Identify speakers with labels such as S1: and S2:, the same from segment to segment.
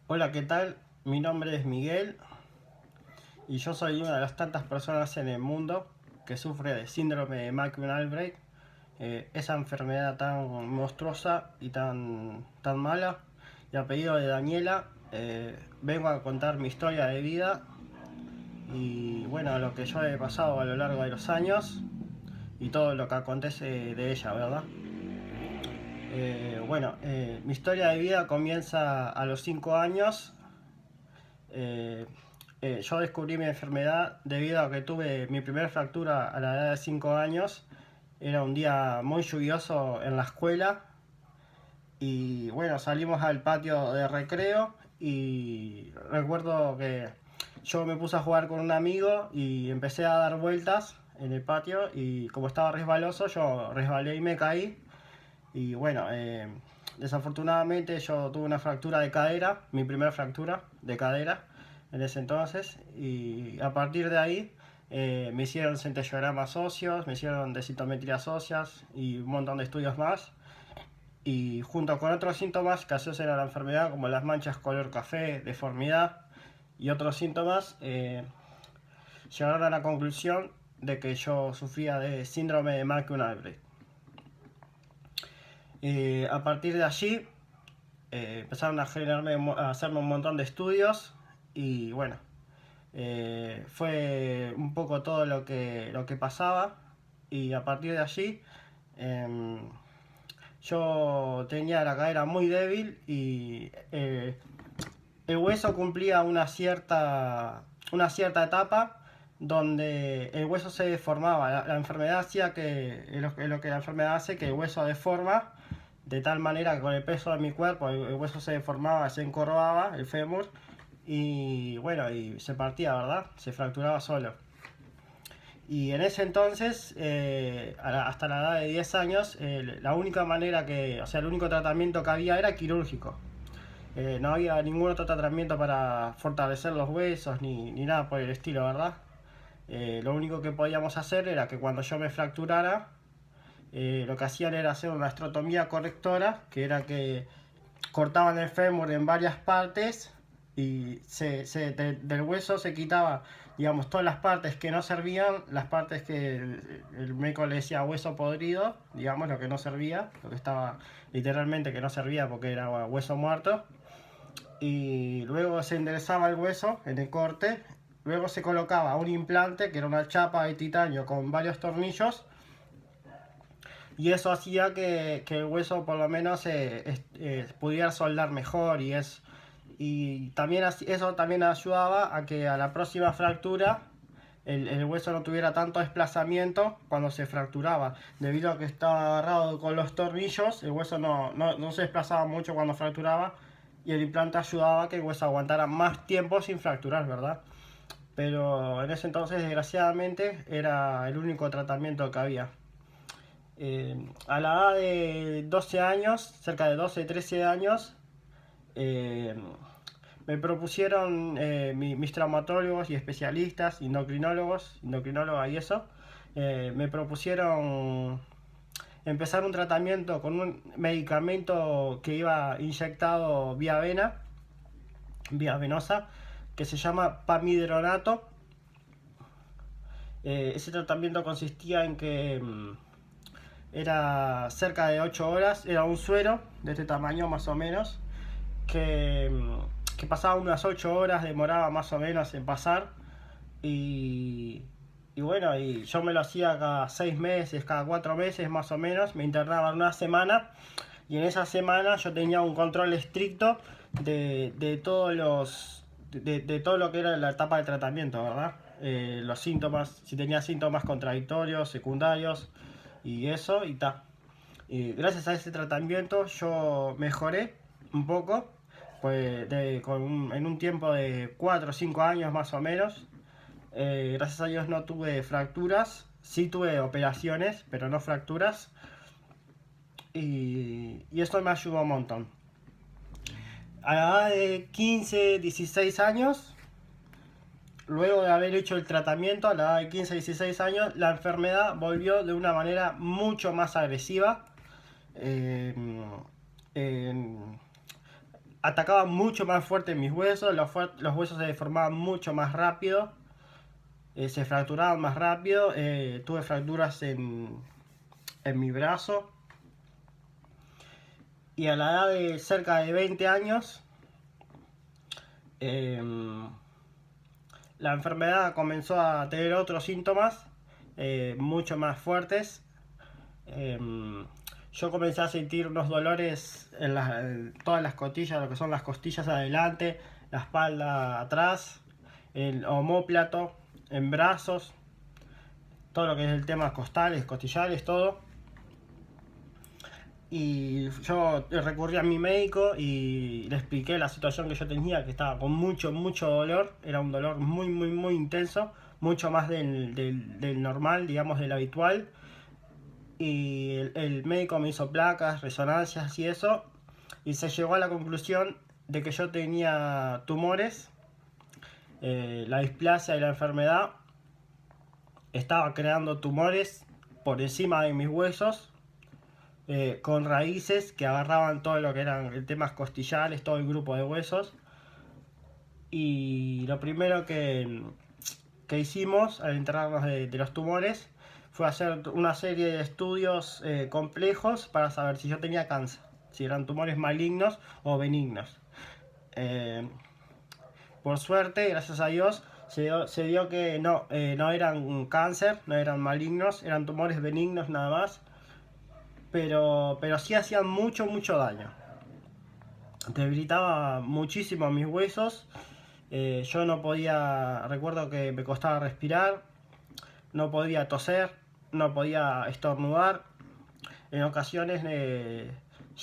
S1: Hola, ¿qué tal? Mi nombre es Miguel y yo soy una de las tantas personas en el mundo que sufre de síndrome de McCune-Albright, esa enfermedad tan monstruosa y tan mala. Y a pedido de Daniela, vengo a contar mi historia de vida y bueno, lo que yo he pasado a lo largo de los años y todo lo que acontece de ella, ¿verdad? Mi historia de vida comienza a los 5 años. Eh, yo descubrí mi enfermedad debido a que tuve mi primera fractura a la edad de 5 años. Era un día muy lluvioso en la escuela y bueno, salimos al patio de recreo y recuerdo que yo me puse a jugar con un amigo y empecé a dar vueltas en el patio y como estaba resbaloso yo resbalé y me caí y desafortunadamente yo tuve una fractura de cadera, mi primera fractura de cadera en ese entonces, y a partir de ahí me hicieron centellogramas óseos, me hicieron densitometrías óseas y un montón de estudios más. Y junto con otros síntomas que asocian a la enfermedad, como las manchas color café, deformidad y otros síntomas, llegaron a la conclusión de que yo sufría de síndrome de McCune-Albright. A partir de allí empezaron a hacerme un montón de estudios y bueno, fue un poco todo lo que pasaba y a partir de allí eh, yo tenía la cadera muy débil y el hueso cumplía una cierta etapa donde el hueso se deformaba. La enfermedad hacía lo que la enfermedad hace, que el hueso deforma de tal manera que con el peso de mi cuerpo el hueso se deformaba, se encorvaba, el fémur, y bueno, y se partía, ¿verdad? Se fracturaba solo. Y en ese entonces, hasta la edad de 10 años, la única manera o sea, el único tratamiento que había era quirúrgico. No había ningún otro tratamiento para fortalecer los huesos ni nada por el estilo, ¿verdad? Lo único que podíamos hacer era que cuando yo me fracturara, lo que hacían era hacer una estrotomía correctora, que era que cortaban el fémur en varias partes y del hueso se quitaba, digamos, todas las partes que no servían, las partes que el médico le decía hueso podrido, digamos, lo que no servía, lo que estaba literalmente que no servía porque era hueso muerto, y luego se enderezaba el hueso en el corte, luego se colocaba un implante que era una chapa de titanio con varios tornillos y eso hacía que el hueso por lo menos pudiera soldar mejor y también eso también ayudaba a que a la próxima fractura el hueso no tuviera tanto desplazamiento cuando se fracturaba. Debido a que estaba agarrado con los tornillos, el hueso no se desplazaba mucho cuando fracturaba y el implante ayudaba a que el hueso aguantara más tiempo sin fracturar, ¿verdad? Pero en ese entonces, desgraciadamente, era el único tratamiento que había. A la edad de 12 años, cerca de 12, 13 años, eh, me propusieron mis traumatólogos y especialistas, endocrinóloga y eso, me propusieron empezar un tratamiento con un medicamento que iba inyectado vía venosa, que se llama pamidronato. Ese tratamiento consistía en que era cerca de 8 horas, era un suero de este tamaño más o menos, que, que pasaba unas 8 horas, demoraba más o menos en pasar, y, y yo me lo hacía cada 6 meses, cada 4 meses más o menos, me internaba una semana, y en esa semana yo tenía un control estricto de todos de todo lo que era la etapa de tratamiento, ¿verdad? Los síntomas, si tenía síntomas contradictorios, secundarios, y eso, y ta. Y gracias a ese tratamiento yo mejoré un poco, pues en un tiempo de 4 o 5 años más o menos. Gracias a Dios no tuve fracturas, sí tuve operaciones, pero no fracturas. Y esto me ayudó un montón. A la edad de 15, 16 años, luego de haber hecho el tratamiento, a la edad de 15, 16 años, la enfermedad volvió de una manera mucho más agresiva. Eh, eh, atacaban mucho más fuerte mis huesos, los huesos se deformaban mucho más rápido, se fracturaban más rápido, tuve fracturas en mi brazo. Y a la edad de cerca de 20 años, la enfermedad comenzó a tener otros síntomas mucho más fuertes. Yo comencé a sentir unos dolores en todas las costillas, lo que son las costillas adelante, la espalda atrás, el omóplato, en brazos, todo lo que es el tema costales, costillares, todo. Y yo recurrí a mi médico y le expliqué la situación que yo tenía, que estaba con mucho dolor. Era un dolor muy intenso, mucho más del normal, digamos, del habitual. Y el médico me hizo placas, resonancias y eso, y se llegó a la conclusión de que yo tenía tumores. La displasia y la enfermedad estaba creando tumores por encima de mis huesos, con raíces que agarraban todo lo que eran temas costillares, todo el grupo de huesos. Y lo primero que hicimos al enterarnos de los tumores fue hacer una serie de estudios complejos para saber si yo tenía cáncer, si eran tumores malignos o benignos. Por suerte, gracias a Dios, se dio que no eran cáncer, no eran malignos, eran tumores benignos nada más, pero sí hacían mucho daño. Debilitaba muchísimo mis huesos. Yo no podía, recuerdo que me costaba respirar, no podía toser, no podía estornudar. En ocasiones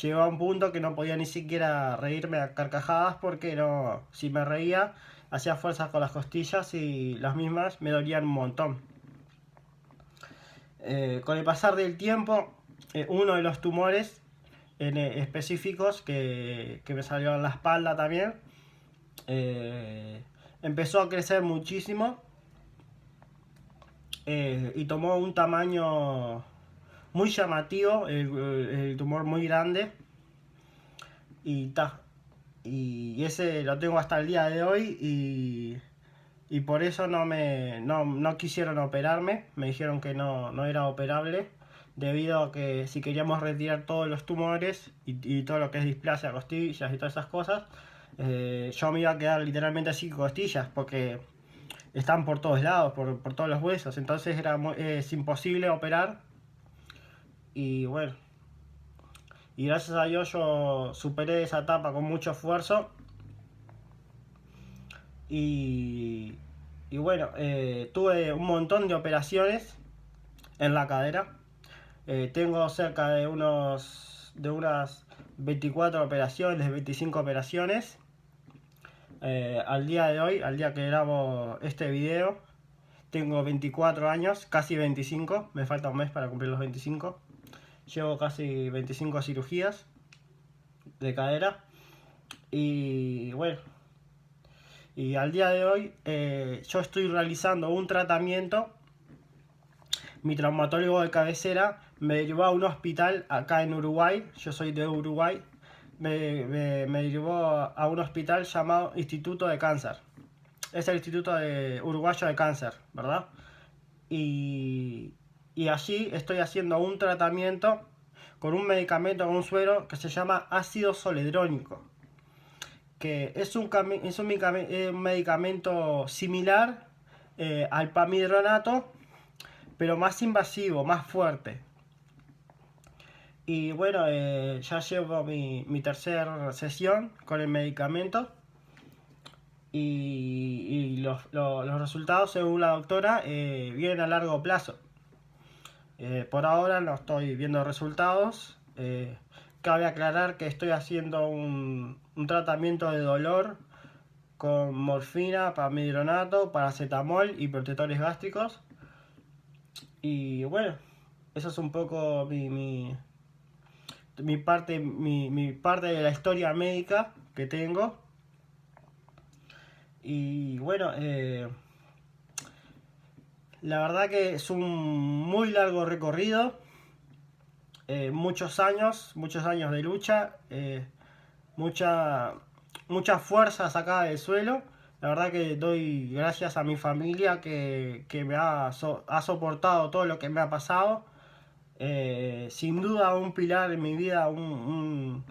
S1: llegó a un punto que no podía ni siquiera reírme a carcajadas, porque si me reía hacía fuerzas con las costillas y las mismas me dolían un montón. Con el pasar del tiempo, uno de los tumores específicos que me salió en la espalda también, empezó a crecer muchísimo, y tomó un tamaño muy llamativo, el tumor muy grande, y ese lo tengo hasta el día de hoy, y por eso no quisieron operarme. Me dijeron que no era operable, debido a que si queríamos retirar todos los tumores y todo lo que es displasia, costillas y todas esas cosas, yo me iba a quedar literalmente sin costillas, porque están por todos lados, por todos los huesos. Entonces es imposible operar. Y bueno, y gracias a Dios yo superé esa etapa con mucho esfuerzo. Y, y bueno, tuve un montón de operaciones en la cadera. Tengo cerca de unas 24 operaciones, 25 operaciones. Al día de hoy, al día que grabo este video, tengo 24 años, casi 25, me falta un mes para cumplir los 25. Llevo casi 25 cirugías de cadera. Y bueno, y al día de hoy yo estoy realizando un tratamiento. Mi traumatólogo de cabecera me derivó a un hospital acá en Uruguay. Yo soy de Uruguay. Me derivó a un hospital llamado Instituto de Cáncer. Es el Instituto Uruguayo de Cáncer, ¿verdad? Y allí estoy haciendo un tratamiento con un medicamento, con un suero que se llama ácido zoledrónico, que es un medicamento similar al pamidronato, pero más invasivo, más fuerte. Y bueno, ya llevo mi tercera sesión con el medicamento, y los resultados, según la doctora, vienen a largo plazo. Por ahora no estoy viendo resultados. Cabe aclarar que estoy haciendo un tratamiento de dolor con morfina, pamidronato, paracetamol y protectores gástricos. Y bueno, eso es un poco mi parte de la historia médica que tengo. Y bueno, la verdad que es un muy largo recorrido, muchos años de lucha, mucha mucha fuerza sacada del suelo. La verdad que doy gracias a mi familia que me ha soportado todo lo que me ha pasado. Sin duda un pilar en mi vida, una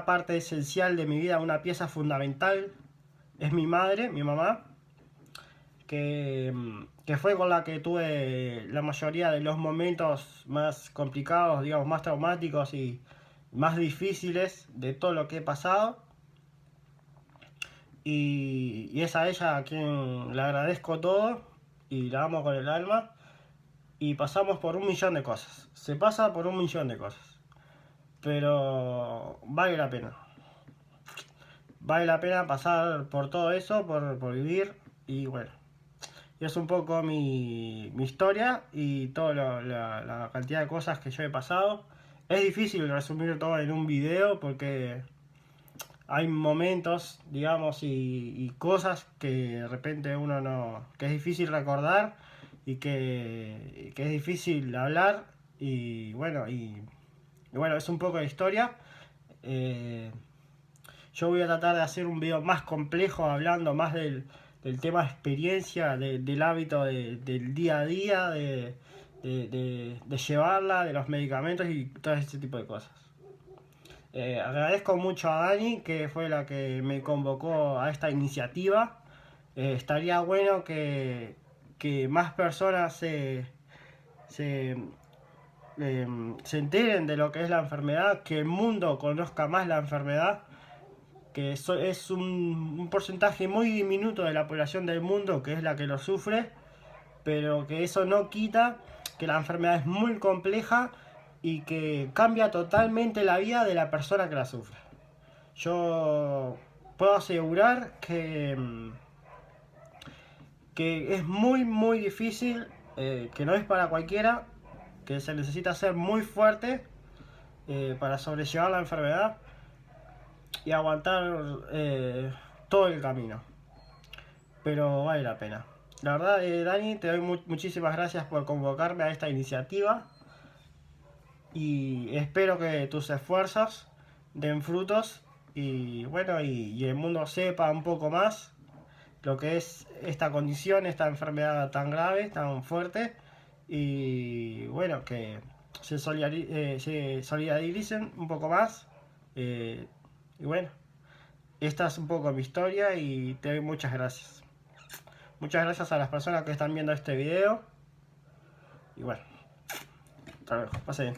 S1: parte esencial de mi vida, una pieza fundamental, es mi madre, mi mamá, que fue con la que tuve la mayoría de los momentos más complicados, digamos, más traumáticos y más difíciles de todo lo que he pasado. Y es a ella a quien le agradezco todo y la amo con el alma. Y pasamos por un millón de cosas. Se pasa por un millón de cosas. Pero vale la pena. Vale la pena pasar por todo eso, por vivir. Y bueno, y es un poco mi historia y toda la cantidad de cosas que yo he pasado. Es difícil resumir todo en un video porque hay momentos, digamos, y cosas que de repente uno no, que es difícil recordar y que es difícil hablar y bueno, es un poco de historia. Eh, yo voy a tratar de hacer un video más complejo hablando más del tema experiencia, del hábito del día a día, de llevarla, de los medicamentos y todo ese tipo de cosas. Agradezco mucho a Dani, que fue la que me convocó a esta iniciativa. Estaría bueno que más personas se, se enteren de lo que es la enfermedad, que el mundo conozca más la enfermedad, que es un porcentaje muy diminuto de la población del mundo que es la que lo sufre, pero que eso no quita que la enfermedad es muy compleja y que cambia totalmente la vida de la persona que la sufre. Yo puedo asegurar que es muy difícil, que no es para cualquiera, que se necesita ser muy fuerte para sobrellevar la enfermedad y aguantar todo el camino. Pero vale la pena. La verdad, Dani, te doy muchísimas gracias por convocarme a esta iniciativa y espero que tus esfuerzos den frutos y bueno, y el mundo sepa un poco más lo que es esta condición, esta enfermedad tan grave, tan fuerte y bueno, que se solidaricen un poco más y bueno, esta es un poco mi historia y te doy muchas gracias. Muchas gracias a las personas que están viendo este video y bueno, hasta luego, pasen.